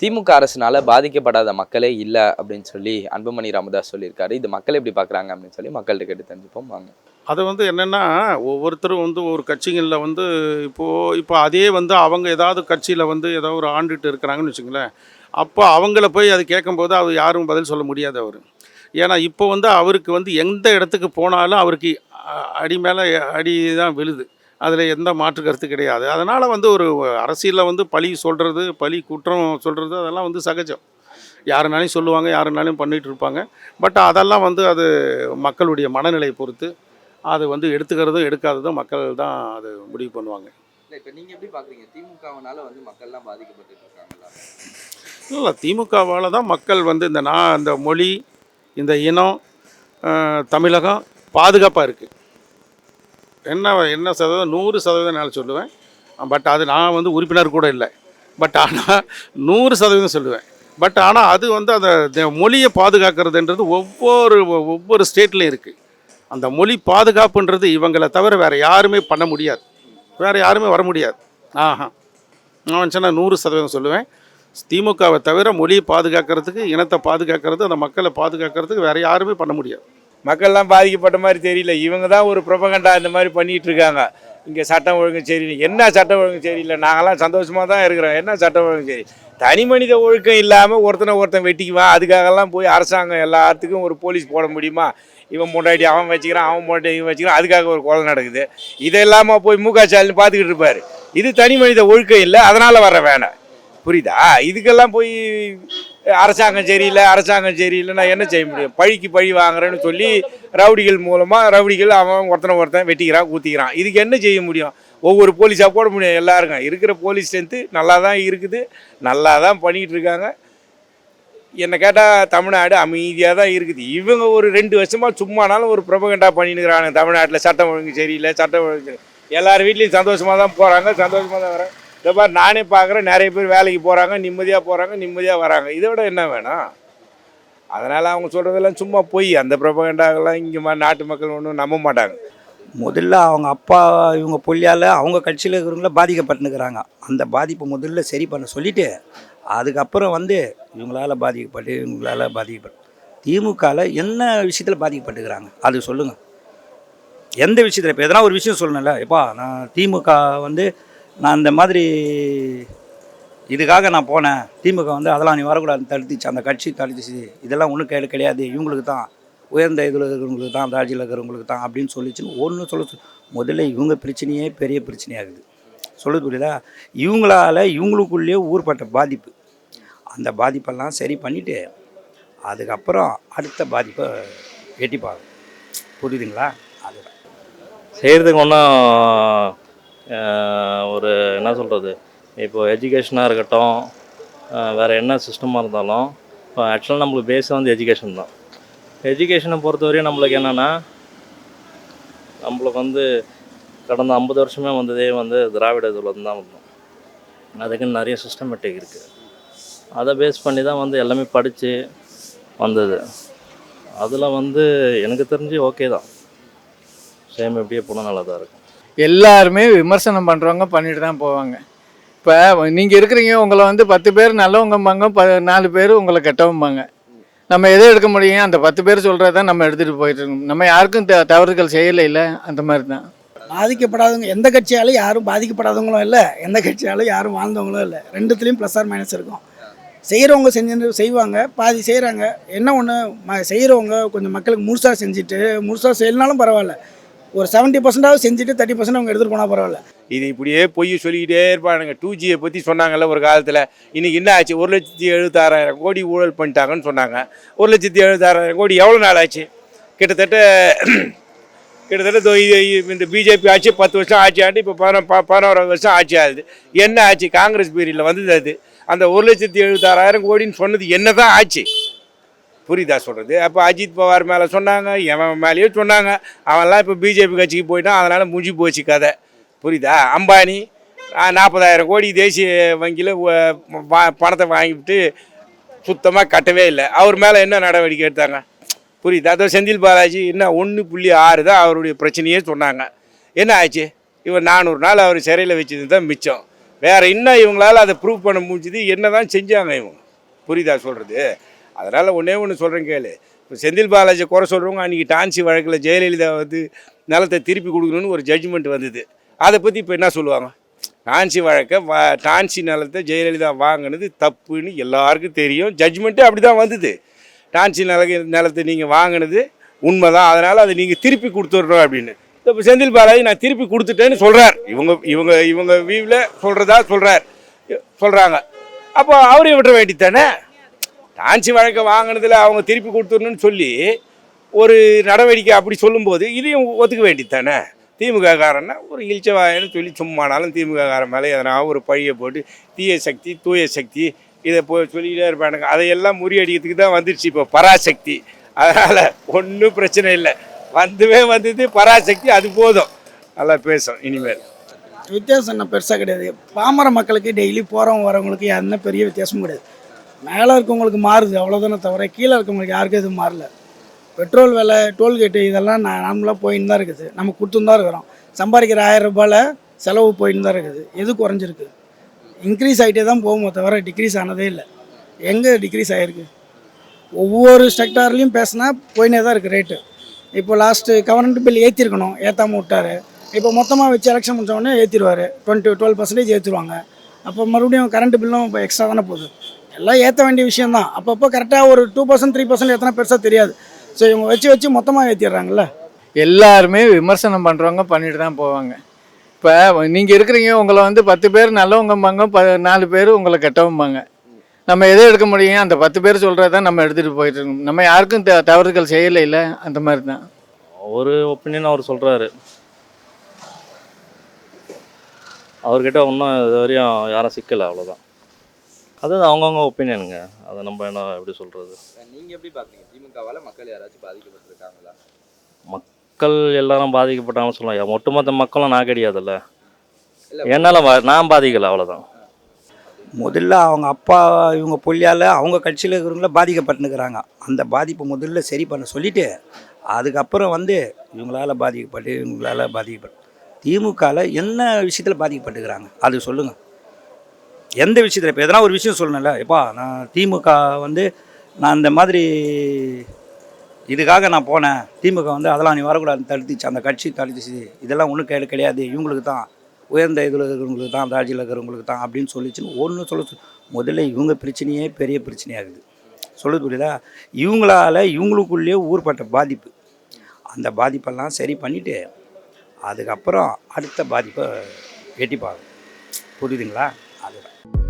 திமுக அரசுனால பாதிக்கப்படாத மக்களே இல்லை அப்படின்னு சொல்லி அன்புமணி ராமதாஸ் சொல்லியிருக்காரு. இது மக்கள் எப்படி பார்க்குறாங்க அப்படின்னு சொல்லி மக்கள்கிட்ட கேட்டு தெரிஞ்சுப்போம் வாங்க. அது என்னென்னா, ஒவ்வொருத்தரும் ஒரு கட்சிகளில் இப்போ அதே அவங்க ஏதாவது கட்சியில் ஏதோ ஒரு ஆண்டுட்டு இருக்கிறாங்கன்னு வச்சுங்களேன். அப்போ அவங்கள போய் அது கேட்கும்போது அவர் யாரும் பதில் சொல்ல முடியாது அவர். ஏன்னா இப்போ அவருக்கு எந்த இடத்துக்கு போனாலும் அவருக்கு அடி மேலே அடி தான் விழுது. அதில் எந்த மாற்று கருத்து கிடையாது. அதனால் ஒரு அரசியலில் பழி சொல்கிறது, பழி குற்றம் சொல்கிறது அதெல்லாம் சகஜம். யாருனாலையும் சொல்லுவாங்க, யாருனாலையும் பண்ணிகிட்டு இருப்பாங்க. பட் அதெல்லாம் அது மக்களுடைய மனநிலையை பொறுத்து அது எடுத்துக்கிறதும் எடுக்காததும் மக்கள் தான் அது முடிவு பண்ணுவாங்க. இப்போ நீங்கள் எப்படி பார்க்குறீங்க? திமுகவனால மக்கள்லாம் பாதிக்கப்பட்டு இருக்காங்களா? இல்லை, திமுகவால் தான் மக்கள் இந்த மொழி, இந்த இனம், தமிழகம் பாதுகாப்பாக இருக்குது. என்ன சதவீதம் 100% நான் சொல்லுவேன். பட் அது நான் உறுப்பினர் கூட இல்லை. பட் ஆனால் 100% சொல்லுவேன். பட் ஆனால் அது அந்த மொழியை பாதுகாக்கிறதுன்றது ஒவ்வொரு ஸ்டேட்லேயும் இருக்குது. அந்த மொழி பாதுகாப்புன்றது இவங்களை தவிர வேறு யாருமே பண்ண முடியாது, வேறு யாருமே வர முடியாது. நான் சொன்னால் 100% சொல்லுவேன். திமுகவை தவிர மொழியை பாதுகாக்கிறதுக்கு, இனத்தை பாதுகாக்கிறது, அந்த மக்களை பாதுகாக்கிறதுக்கு வேறு யாருமே பண்ண முடியாது. மக்கள்லாம் பாதிக்கப்பட்ட மாதிரி தெரியல. இவங்க தான் ஒரு ப்ரொபகண்டா இந்த மாதிரி பண்ணிகிட்டு இருக்காங்க. இங்கே சட்டம் ஒழுங்கு சரியில்லை. என்ன சட்டம் ஒழுங்கு சரியில்லை? நாங்கள்லாம் சந்தோஷமாக தான் இருக்கிறோம். என்ன சட்டம் ஒழுங்கு சரி? தனி மனித ஒழுக்கம் இல்லாமல் ஒருத்தன் வெட்டிக்குவான். அதுக்காகலாம் போய் அரசாங்கம் எல்லாத்துக்கும் ஒரு போலீஸ் போட முடியுமா? இவன் பொண்டாட்டி அவன் வச்சுக்கிறான், அவன் பொண்டாட்டி இவன் வச்சுக்கிறான், அதுக்காக ஒரு கொலை நடக்குது. இது இல்லாமல் போய் முக ஸ்டாலின் பார்த்துக்கிட்டு இருப்பார். இது தனி மனித ஒழுக்கம் இல்லை, அதனால் வர வேணாம். புரியுதா? இதுக்கெல்லாம் போய் அரசாங்கம் சரியில்லைன்னா என்ன செய்ய முடியும்? பழிக்கு பழி வாங்குறேன்னு சொல்லி ரவுடிகள் மூலமாக ரவுடிகள் அவன் ஒருத்தன் வெட்டிக்கிறான், ஊற்றிக்கிறான். இதுக்கு என்ன செய்ய முடியும்? ஒவ்வொரு போலீஸாக போட முடியும். எல்லாருக்கும் இருக்கிற போலீஸ் ஸ்ட்ரென்த்து நல்லா தான் இருக்குது, நல்லா தான் பண்ணிக்கிட்டு இருக்காங்க. என்னை கேட்டால் தமிழ்நாடு அமைதியாக தான் இருக்குது. இவங்க ஒரு 2 வருஷமாக சும்மானாலும் ஒரு ப்ரொபகண்டா பண்ணிட்டு இருக்கிறாங்க. தமிழ்நாட்டில் சட்டம் ஒழுங்கு சரியில்லை, சட்டம் ஒழுங்கு எல்லார் வீட்லேயும் சந்தோஷமாக தான் போகிறாங்க, சந்தோஷமாக தான் வராங்க. இந்த மாதிரி நானே பார்க்குறேன், நிறைய பேர் வேலைக்கு போகிறாங்க, நிம்மதியாக வராங்க. இதை விட என்ன வேணும்? அதனால் அவங்க சொல்கிறதெல்லாம் சும்மா போய் அந்த ப்ரொபகண்டாகலாம் இங்கே மாதிரி நாட்டு மக்கள் ஒன்றும் நம்ப மாட்டாங்க. முதல்ல அவங்க அப்பா இவங்க புள்ளியால் அவங்க கட்சியில் இருக்கிறவங்கள பாதிக்கப்பட்டுருக்கிறாங்க. அந்த பாதிப்பை முதல்ல சரி பண்ண சொல்லிவிட்டு அதுக்கப்புறம் இவங்களால் பாதிக்கப்பட்டு திமுகவில் என்ன விஷயத்தில் பாதிக்கப்பட்டுக்கிறாங்க அது சொல்லுங்கள். எந்த விஷயத்தில்? இப்போ எதனா ஒரு விஷயம் சொல்லணும்ல. எப்பா நான் திமுக நான் இந்த மாதிரி இதுக்காக நான் போனேன், திமுக அதெல்லாம் நீ வரக்கூடாதுன்னு தடுத்துச்சு, அந்த கட்சி தடுத்துச்சு, இதெல்லாம் ஒன்றும் கிடையாது, இவங்களுக்கு தான் உயர்ந்த இதில் இருக்கிறவங்களுக்கு தான், ராஜ்யில் இருக்கிறவங்களுக்கு தான் அப்படின்னு சொல்லிச்சுன்னு ஒன்று முதல்ல இவங்க பிரச்சனையே பெரிய பிரச்சனையாகுது. சொல்லுது புரியுதா? இவங்களுக்குள்ளேயே ஊர்பட்ட பாதிப்பு, அந்த பாதிப்பெல்லாம் சரி பண்ணிவிட்டு அதுக்கப்புறம் அடுத்த பாதிப்பை எட்டி பார்க்கணும். புரியுதுங்களா? அதுதான் செய்கிறதுக்கு ஒன்றும் ஒரு என்ன சொல்கிறது, இப்போது எஜுகேஷனாக இருக்கட்டும், வேறு என்ன சிஸ்டமாக இருந்தாலும் இப்போ ஆக்சுவலாக நம்மளுக்கு பேஸாக எஜுகேஷன் தான். எஜுகேஷனை பொறுத்தவரையும் நம்மளுக்கு என்னென்னா, நம்மளுக்கு கடந்த 50 வருஷமே வந்ததே திராவிட இதில் தான் வந்தோம். அதுக்குன்னு நிறைய சிஸ்டமேட்டிக் இருக்குது. அதை பேஸ் பண்ணி தான் எல்லாமே படித்து வந்தது. அதில் எனக்கு தெரிஞ்சு ஓகே தான், சேம் எப்படியே போனால் நல்லா தான் இருக்கும். எல்லாருமே விமர்சனம் பண்ணுறவங்க பண்ணிட்டு தான் போவாங்க. இப்போ நீங்கள் இருக்கிறீங்க, உங்களை 10 பேர் நல்லவங்கம்பாங்க, 4 பேர் உங்களை கெட்டவம்பாங்க. நம்ம எதை எடுக்க முடியும்? அந்த 10 பேர் சொல்கிறத தான் நம்ம எடுத்துகிட்டு போயிட்டு இருக்கோம். நம்ம யாருக்கும் தவறுகள் செய்யலை, இல்லை அந்த மாதிரி தான். பாதிக்கப்படாதவங்க எந்த கட்சியாலும் யாரும் பாதிக்கப்படாதவங்களும் இல்லை, எந்த கட்சியாலும் யாரும் வாழ்ந்தவங்களும் இல்லை. ரெண்டுத்துலேயும் ப்ளஸ் ஆர் மைனஸ் இருக்கும். செய்கிறவங்க செய்வாங்க, பாதி செய்கிறாங்க. என்ன ஒன்று, செய்கிறவங்க கொஞ்சம் மக்களுக்கு முழுசாக செஞ்சுட்டு, முழுசாக செய்யலனாலும் பரவாயில்ல, ஒரு 70% செஞ்சுட்டு 30% அவங்க எடுத்துகிட்டு போனால் பரவாயில்ல. இது இப்படியே பொய் சொல்லிக்கிட்டே இருப்பானுங்க. 2Gயை பற்றி சொன்னாங்கல்ல ஒரு காலத்தில். இன்றைக்கி என்ன ஆச்சு? 1,76,000 கோடி ஊழல் பண்ணிட்டாங்கன்னு சொன்னாங்க. 1,76,000 கோடி எவ்வளோ நாள் ஆச்சு? கிட்டத்தட்ட இந்த பிஜேபி ஆட்சி 10 வருஷம் ஆட்சி ஆண்டு இப்போ 11 வருஷம் ஆட்சி ஆகுது. என்ன ஆச்சு? காங்கிரஸ் பீரியடில் அது அந்த 1,76,000 கோடின்னு சொன்னது என்ன தான் ஆச்சு? புரியுதா சொல்கிறது? அப்போ அஜித் பவார் மேலே சொன்னாங்க, எவன் மேலேயே சொன்னாங்க. அவன்லாம் இப்போ பிஜேபி கட்சிக்கு போயிட்டான், அதனால் முடிஞ்சு போச்சு கதை. புரியுதா? அம்பானி 40,000 கோடி தேசிய வங்கியில் பணத்தை வாங்கிவிட்டு சுத்தமாக கட்டவே இல்லை. அவர் மேலே என்ன நடவடிக்கை எடுத்தாங்க? புரியுதா? அதோ செந்தில் பாலாஜி என்ன 1.6 தான் அவருடைய பிரச்சனையே சொன்னாங்க. என்ன ஆச்சு? இவர் 400 நாள் அவர் சிறையில் வச்சது தான் மிச்சம். வேறு இன்னும் இவங்களால் அதை ப்ரூவ் பண்ண முடிஞ்சுது என்ன தான் செஞ்சாங்க இவங்க, புரியுதா சொல்கிறது? அதனால் ஒன்றே ஒன்று சொல்கிறேன் கேளு. இப்போ செந்தில் பாலாஜி குறை சொல்கிறவங்க அன்றைக்கி டான்சி வழக்கில் ஜெயலலிதா வந்து நிலத்தை திருப்பி கொடுக்கணும்னு ஒரு ஜட்ஜ்மெண்ட் வந்தது. அதை பற்றி இப்போ என்ன சொல்லுவாங்க? டான்சி வழக்கை டான்சி நிலத்தை ஜெயலலிதா வாங்கினது தப்புன்னு எல்லாருக்கும் தெரியும். ஜட்ஜ்மெண்ட்டு அப்படி தான் வந்தது. டான்சி நிலத்தை நீங்கள் வாங்கினது உண்மை தான், அதனால் அதை நீங்கள் திருப்பி கொடுத்துட்றோம் அப்படின்னு. இப்போ செந்தில் பாலாஜி நான் திருப்பி கொடுத்துட்டேன்னு சொல்கிறார். இவங்க இவங்க இவங்க வியூவில் சொல்கிறாங்க. அப்போ அவரையும் விட்டுற வேண்டித்தானே? டான்சி வழக்கை வாங்கினதில் அவங்க திருப்பி கொடுத்துடணும்னு சொல்லி ஒரு நடவடிக்கை அப்படி சொல்லும்போது இதையும் ஒத்துக்க வேண்டித்தானே? திமுக காரன்னா ஒரு இழிச்சவாயன்னு சொல்லி சும்மானாலும் திமுக காரன் மேலே எதனா ஒரு பழியை போட்டு தீய சக்தி தூய சக்தி இதை சொல்லிக்கிட்டே இருப்பானுங்க. அதையெல்லாம் முறியடிக்கிறதுக்கு தான் வந்துடுச்சு இப்போ பராசக்தி. அதனால் ஒன்றும் பிரச்சனை இல்லை, வந்தது பராசக்தி, அது போதும். நல்லா பேசும் இனிமேல். வித்தியாசம் என்ன பெருசாக கிடையாது. பாமர மக்களுக்கு டெய்லி போகிறவங்க வரவங்களுக்கு என்ன பெரிய வித்தியாசமும் கிடையாது. மேலே இருக்கவங்களுக்கு மாறுது அவ்வளோதானே தவிர கீழே இருக்கவங்களுக்கு யாருக்கும் எதுவும் மாறல. பெட்ரோல் விலை, டோல்கேட்டு இதெல்லாம் நார்மலாக போயின்னு தான் இருக்குது. நம்ம கொடுத்துன்னு தான் இருக்கிறோம். சம்பாதிக்கிற 1000 ரூபாயில் செலவு போயின்னு தான் இருக்குது. எது குறைஞ்சிருக்கு? இன்க்ரீஸ் ஆகிட்டே தான் போகுமோ தவிர டிக்ரீஸ் ஆனதே இல்லை. எங்கே டிக்ரீஸ் ஆகிருக்கு? ஒவ்வொரு செக்டார்லேயும் பேசினா போயினே தான் இருக்குது ரேட்டு. இப்போ லாஸ்ட்டு கவர்மெண்ட் பில் ஏற்றிருக்கணும், ஏற்றாமல் விட்டார். இப்போ மொத்தமாக வச்சு எலெக்ஷன் முடிச்சோடனே ஏற்றிடுவார். 12% ஏற்றிடுவாங்க. அப்போ மறுபடியும் கரண்ட் பில்லும் இப்போ எக்ஸ்ட்ரா தானே போகுது. எல்லாம் ஏற்ற வேண்டிய விஷயந்தான். அப்பப்போ கரெக்டாக ஒரு 2% 3% எத்தனை பெருசாக தெரியாது. ஸோ இவங்க வச்சு மொத்தமாக ஏற்றிடுறாங்கல்ல. எல்லாருமே விமர்சனம் பண்ணுறவங்க பண்ணிட்டு தான் போவாங்க. இப்போ நீங்கள் இருக்கிறீங்க, உங்களை வந்து 10 பேர் நல்லவங்கம்பாங்க, 4 பேர் உங்களை கெட்டவம்பாங்க. நம்ம எதை எடுக்க முடியும்? அந்த 10 பேர் சொல்கிறத நம்ம எடுத்துகிட்டு போயிட்டு இருக்கோம். நம்ம யாருக்கும் தவறுகள் செய்யலை இல்லை, அந்த மாதிரி தான். ஒரு ஒப்பீனியன் அவர் சொல்கிறாரு. அவர்கிட்ட இன்னும் இது வரையும் யாரும் சிக்கலை, அவ்வளோதான். அது அவங்கவுங்க ஒப்பீனியனுங்க. அதை நம்ம என்ன எப்படி சொல்கிறது? நீங்கள் எப்படி பார்க்குறீங்க? திமுகவால் மக்கள் யாராச்சும் பாதிக்கப்பட்டிருக்காங்களா? மக்கள் எல்லாரும் பாதிக்கப்பட்டாங்கன்னு சொல்லலாம். ஒட்டுமொத்த மக்களும் நான் கிடையாதுல்ல, என்னால் நான் பாதிக்கலை, அவ்வளோதான். முதல்ல அவங்க அப்பா இவங்க புள்ளியால் அவங்க கட்சியில் இருக்கிறவங்கள பாதிக்கப்பட்டுனுக்கிறாங்க. அந்த பாதிப்பை முதல்ல சரி பண்ண சொல்லிவிட்டு அதுக்கப்புறம் வந்து இவங்களால் பாதிக்கப்பட்டு திமுகவில் என்ன விஷயத்தில் பாதிக்கப்பட்டுக்கிறாங்க அது சொல்லுங்கள். எந்த விஷயத்தில்? இப்போ எதனா ஒரு விஷயம் சொல்லணும்ல. எப்பா நான் திமுக வந்து நான் இந்த மாதிரி இதுக்காக நான் போனேன், திமுக வந்து அதெல்லாம் நீ வரக்கூடாதுன்னு தடுத்துச்சு, அந்த கட்சி தடுத்துச்சு, இதெல்லாம் ஒன்றும் கிடையாது, இவங்களுக்கு தான் உயர்ந்த இதில் இருக்கிறவங்களுக்கு தான், ராஜ்யில் இருக்கிறவங்களுக்கு தான் அப்படின்னு சொல்லிச்சுன்னு ஒன்று முதல்ல இவங்க பிரச்சனையே பெரிய பிரச்சனையாகுது. சொல்லுது புரியுதா? இவங்களால் இவங்களுக்குள்ளேயே ஊர்பட்ட பாதிப்பு, அந்த பாதிப்பெல்லாம் சரி பண்ணிவிட்டு அதுக்கப்புறம் அடுத்த பாதிப்பை எட்டி பார்க்கணும். புரியுதுங்களா? அதுதான்.